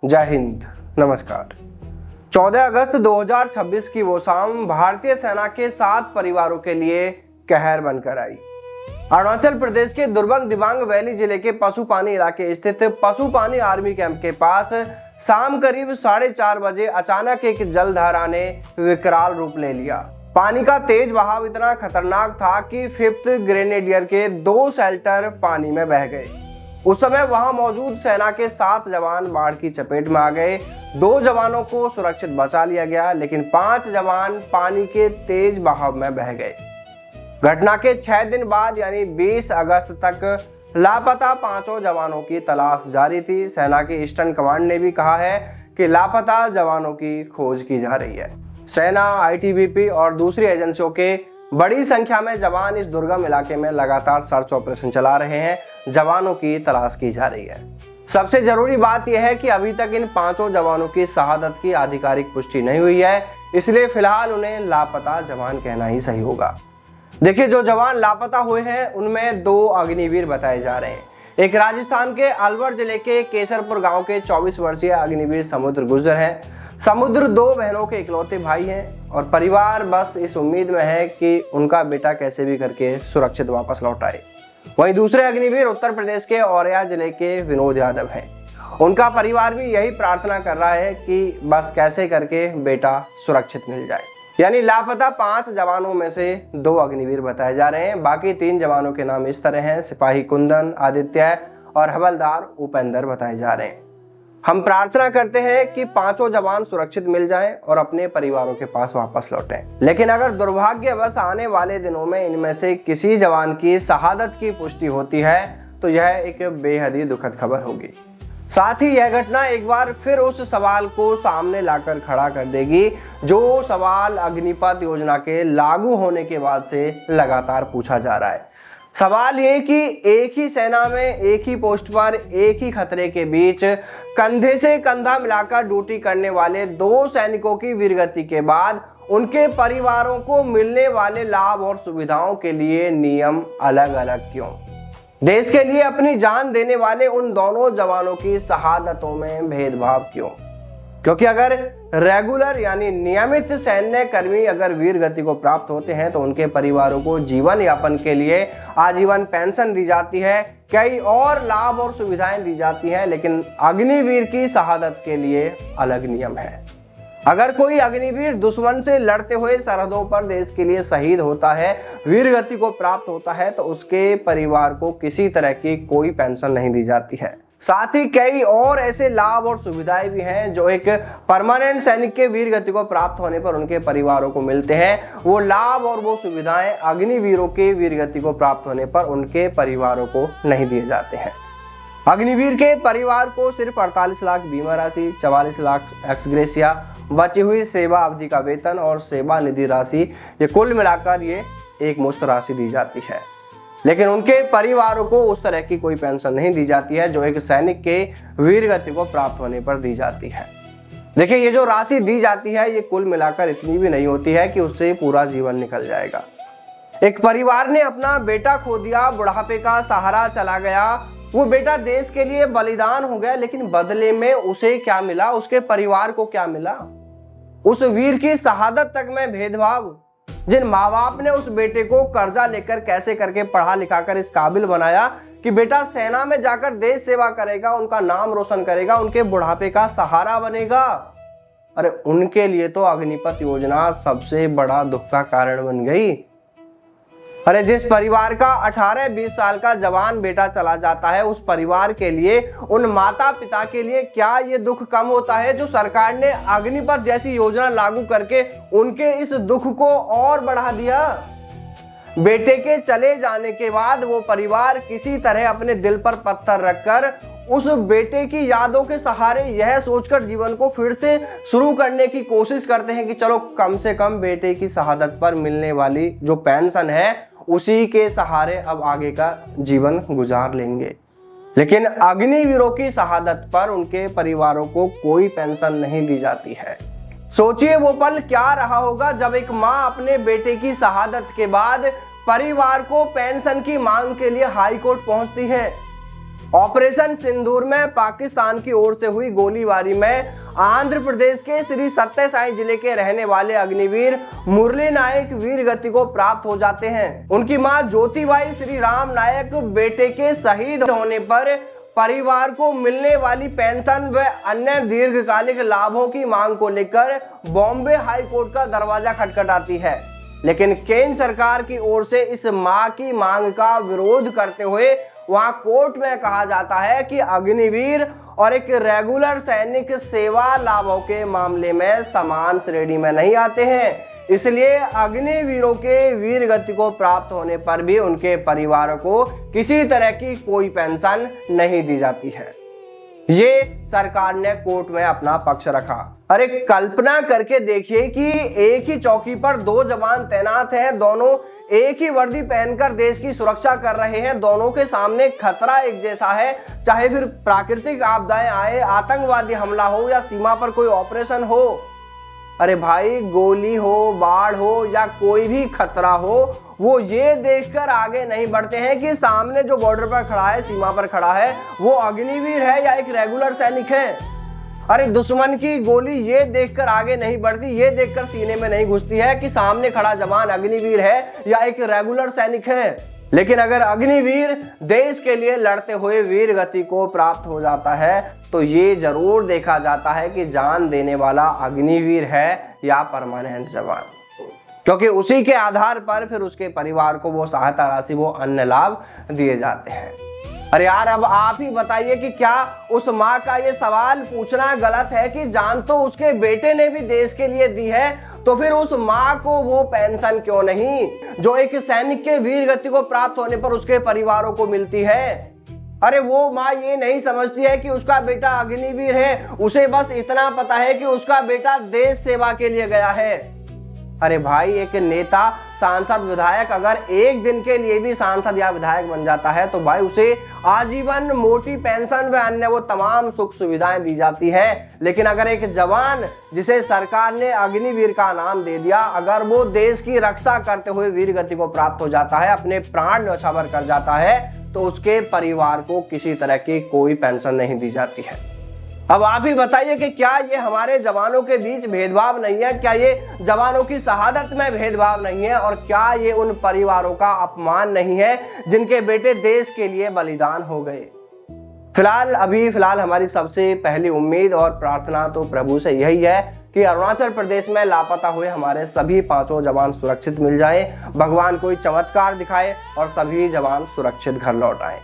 जय हिंद, नमस्कार। 14 अगस्त 2026 की वो शाम भारतीय सेना के 7 परिवारों के लिए कहर बनकर आई। अरुणाचल प्रदेश के दुर्गम दिबांग वैली जिले के पशुपानी इलाके स्थित पशुपानी आर्मी कैंप के पास शाम करीब 4:30 बजे अचानक एक जलधारा ने विकराल रूप ले लिया। पानी का तेज बहाव इतना खतरनाक था कि 5th ग्रेनेडियर के 2 शेल्टर पानी में बह गए। उस समय वहां मौजूद सेना के 7 जवान बाढ़ की चपेट में आ गए। 2 जवानों को सुरक्षित बचा लिया गया, लेकिन 5 जवान पानी के तेज बहाव में बह गए। घटना के 6 दिन बाद यानी 20 अगस्त तक लापता 5 जवानों की तलाश जारी थी। सेना की ईस्टर्न कमांड ने भी कहा है कि लापता जवानों की खोज की जा रही है। सेना, आईटीबीपी और दूसरी एजेंसियों के बड़ी संख्या में जवान इस दुर्गम इलाके में लगातार सर्च ऑपरेशन चला रहे हैं। जवानों की तलाश की जा रही है। सबसे जरूरी बात यह है कि अभी तक इन 5 जवानों की शहादत की आधिकारिक पुष्टि नहीं हुई है, इसलिए फिलहाल उन्हें लापता जवान कहना ही सही होगा। देखिए, जो जवान लापता हुए हैं उनमें 2 अग्निवीर बताए जा रहे हैं। एक राजस्थान के अलवर जिले के केसरपुर गांव के 24 वर्षीय अग्निवीर समुद्र गुर्जर हैं। समुद्र 2 बहनों के इकलौते भाई हैं और परिवार बस इस उम्मीद में है कि उनका बेटा कैसे भी करके सुरक्षित वापस लौट आए। वहीं दूसरे अग्निवीर उत्तर प्रदेश के औरैया जिले के विनोद यादव हैं। उनका परिवार भी यही प्रार्थना कर रहा है कि बस कैसे करके बेटा सुरक्षित मिल जाए। यानी लापता 5 जवानों में से 2 अग्निवीर बताए जा रहे हैं। बाकी 3 जवानों के नाम इस तरह हैं: सिपाही कुंदन, आदित्य और हवलदार उपेंद्र बताए जा रहे हैं। हम प्रार्थना करते हैं कि 5 जवान सुरक्षित मिल जाएं और अपने परिवारों के पास वापस लौटें। लेकिन अगर दुर्भाग्यवश आने वाले दिनों में इनमें से किसी जवान की शहादत की पुष्टि होती है तो यह एक बेहद ही दुखद खबर होगी। साथ ही यह घटना एक बार फिर उस सवाल को सामने लाकर खड़ा कर देगी जो सवाल अग्निपथ योजना के लागू होने के बाद से लगातार पूछा जा रहा है। सवाल ये कि एक ही सेना में एक ही पोस्ट पर एक ही खतरे के बीच कंधे से कंधा मिलाकर ड्यूटी करने वाले 2 सैनिकों की वीरगति के बाद उनके परिवारों को मिलने वाले लाभ और सुविधाओं के लिए नियम अलग अलग क्यों? देश के लिए अपनी जान देने वाले उन दोनों जवानों की शहादतों में भेदभाव क्यों? क्योंकि अगर रेगुलर यानी नियमित सैन्य कर्मी अगर वीर गति को प्राप्त होते हैं तो उनके परिवारों को जीवन यापन के लिए आजीवन पेंशन दी जाती है, कई और लाभ और सुविधाएं दी जाती हैं, लेकिन अग्निवीर की शहादत के लिए अलग नियम है। अगर कोई अग्निवीर दुश्मन से लड़ते हुए सरहदों पर देश के लिए शहीद होता है, वीर गति को प्राप्त होता है, तो उसके परिवार को किसी तरह की कोई पेंशन नहीं दी जाती है। साथ ही कई और ऐसे लाभ और सुविधाएं भी हैं जो एक परमानेंट सैनिक के वीर गति को प्राप्त होने पर उनके परिवारों को मिलते हैं। वो लाभ और वो सुविधाएं अग्निवीरों के वीर गति को प्राप्त होने पर उनके परिवारों को नहीं दिए जाते हैं। अग्निवीर के परिवार को सिर्फ 48 लाख बीमा राशि, 44 लाख एक्सग्रेशिया, बची हुई सेवा अवधि का वेतन और सेवा निधि राशि, ये कुल मिलाकर ये एक मुश्त राशि दी जाती है। लेकिन उनके परिवारों को उस तरह की कोई पेंशन नहीं दी जाती है जो एक सैनिक के वीर गति को प्राप्त होने पर दी जाती है। देखिए, ये जो राशि दी जाती है ये कुल मिलाकर इतनी भी नहीं होती है कि उससे पूरा जीवन निकल जाएगा। एक परिवार ने अपना बेटा खो दिया, बुढ़ापे का सहारा चला गया, वो बेटा देश के लिए बलिदान हो गया, लेकिन बदले में उसे क्या मिला, उसके परिवार को क्या मिला? उस वीर की शहादत तक में भेदभाव। जिन माँ बाप ने उस बेटे को कर्जा लेकर कैसे करके पढ़ा लिखा कर इस काबिल बनाया कि बेटा सेना में जाकर देश सेवा करेगा, उनका नाम रोशन करेगा, उनके बुढ़ापे का सहारा बनेगा, अरे उनके लिए तो अग्निपथ योजना सबसे बड़ा दुख का कारण बन गई। अरे जिस परिवार का 18-20 साल का जवान बेटा चला जाता है, उस परिवार के लिए, उन माता पिता के लिए क्या ये दुख कम होता है जो सरकार ने अग्निपथ जैसी योजना लागू करके उनके इस दुख को और बढ़ा दिया? बेटे के चले जाने के बाद वो परिवार किसी तरह अपने दिल पर पत्थर रखकर उस बेटे की यादों के सहारे यह सोचकर जीवन को फिर से शुरू करने की कोशिश करते हैं कि चलो कम से कम बेटे की शहादत पर मिलने वाली जो पेंशन है उसी के सहारे अब आगे का जीवन गुजार लेंगे। लेकिन अग्निवीरों की शहादत पर उनके परिवारों को कोई पेंशन नहीं दी जाती है। सोचिए वो पल क्या रहा होगा जब एक माँ अपने बेटे की शहादत के बाद परिवार को पेंशन की मांग के लिए हाई कोर्ट पहुंचती है। ऑपरेशन सिंदूर में पाकिस्तान की ओर से हुई गोलीबारी में आंध्र प्रदेश के श्री सत्य साई जिले के रहने वाले अग्निवीर मुरली नायक वीर गति को प्राप्त हो जाते हैं। उनकी मां ज्योतिबाई श्री राम नायक बेटे के शहीद होने पर परिवार को मिलने वाली पेंशन व अन्य दीर्घकालिक लाभों की मांग को लेकर बॉम्बे हाई कोर्ट का दरवाजा खटखटाती है, लेकिन केंद्र सरकार की ओर से इस मां की मांग का विरोध करते हुए वहां कोर्ट में कहा जाता है कि अग्निवीर और एक रेगुलर सैनिक सेवा लाभों के मामले में समान श्रेणी में नहीं आते हैं, इसलिए अग्निवीरों के वीर गति को प्राप्त होने पर भी उनके परिवारों को किसी तरह की कोई पेंशन नहीं दी जाती है। ये सरकार ने कोर्ट में अपना पक्ष रखा। अरे कल्पना करके देखिए कि एक ही चौकी पर दो जवान तैनात हैं, दोनों एक ही वर्दी पहनकर देश की सुरक्षा कर रहे हैं, दोनों के सामने खतरा एक जैसा है, चाहे फिर प्राकृतिक आपदाएं आए, आतंकवादी हमला हो या सीमा पर कोई ऑपरेशन हो। अरे भाई गोली हो, बाढ़ हो या कोई भी खतरा हो, वो ये देखकर आगे नहीं बढ़ते हैं कि सामने जो बॉर्डर पर खड़ा है, सीमा पर खड़ा है, वो अग्निवीर है या एक रेगुलर सैनिक है। अरे दुश्मन की गोली ये देखकर आगे नहीं बढ़ती, ये देखकर सीने में नहीं घुसती है कि सामने खड़ा जवान अग्निवीर है या एक रेगुलर सैनिक है। लेकिन अगर अग्निवीर देश के लिए लड़ते हुए वीर गति को प्राप्त हो जाता है तो ये जरूर देखा जाता है कि जान देने वाला अग्निवीर है या परमानेंट जवान, क्योंकि उसी के आधार पर फिर उसके परिवार को वो सहायता राशि, वो अन्य लाभ दिए जाते हैं। अरे यार अब आप ही बताइए कि क्या उस माँ का ये सवाल पूछना गलत है कि जान तो उसके बेटे ने भी देश के लिए दी है, तो फिर उस माँ को वो पेंशन क्यों नहीं जो एक सैनिक के वीर गति को प्राप्त होने पर उसके परिवारों को मिलती है। अरे वो माँ ये नहीं समझती है कि उसका बेटा अग्निवीर है, उसे बस इतना पता है कि उसका बेटा देश सेवा के लिए गया है। अरे भाई एक नेता, सांसद, विधायक अगर एक दिन के लिए भी सांसद या विधायक बन जाता है तो भाई उसे आजीवन मोटी पेंशन व अन्य वो तमाम सुख सुविधाएं दी जाती है। लेकिन अगर एक जवान जिसे सरकार ने अग्निवीर का नाम दे दिया, अगर वो देश की रक्षा करते हुए वीर गति को प्राप्त हो जाता है, अपने प्राण न्यौछावर कर जाता है, तो उसके परिवार को किसी तरह की कोई पेंशन नहीं दी जाती है। अब आप ही बताइए कि क्या ये हमारे जवानों के बीच भेदभाव नहीं है? क्या ये जवानों की शहादत में भेदभाव नहीं है? और क्या ये उन परिवारों का अपमान नहीं है जिनके बेटे देश के लिए बलिदान हो गए? फिलहाल हमारी सबसे पहली उम्मीद और प्रार्थना तो प्रभु से यही है कि अरुणाचल प्रदेश में लापता हुए हमारे सभी 5 जवान सुरक्षित मिल जाएं, भगवान कोई चमत्कार दिखाए और सभी जवान सुरक्षित घर लौट आए।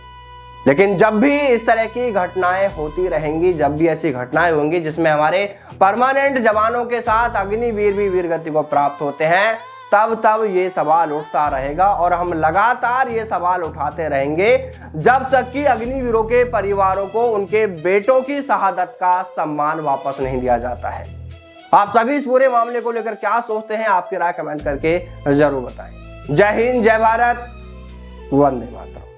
लेकिन जब भी इस तरह की घटनाएं होती रहेंगी, जब भी ऐसी घटनाएं होंगी जिसमें हमारे परमानेंट जवानों के साथ अग्निवीर भी वीरगति को प्राप्त होते हैं, तब ये सवाल उठता रहेगा और हम लगातार ये सवाल उठाते रहेंगे जब तक कि अग्निवीरों के परिवारों को उनके बेटों की शहादत का सम्मान वापस नहीं दिया जाता है। आप सभी इस पूरे मामले को लेकर क्या सोचते हैं? आपकी राय कमेंट करके जरूर बताएं। जय हिंद, जय भारत, वंदे मातरम।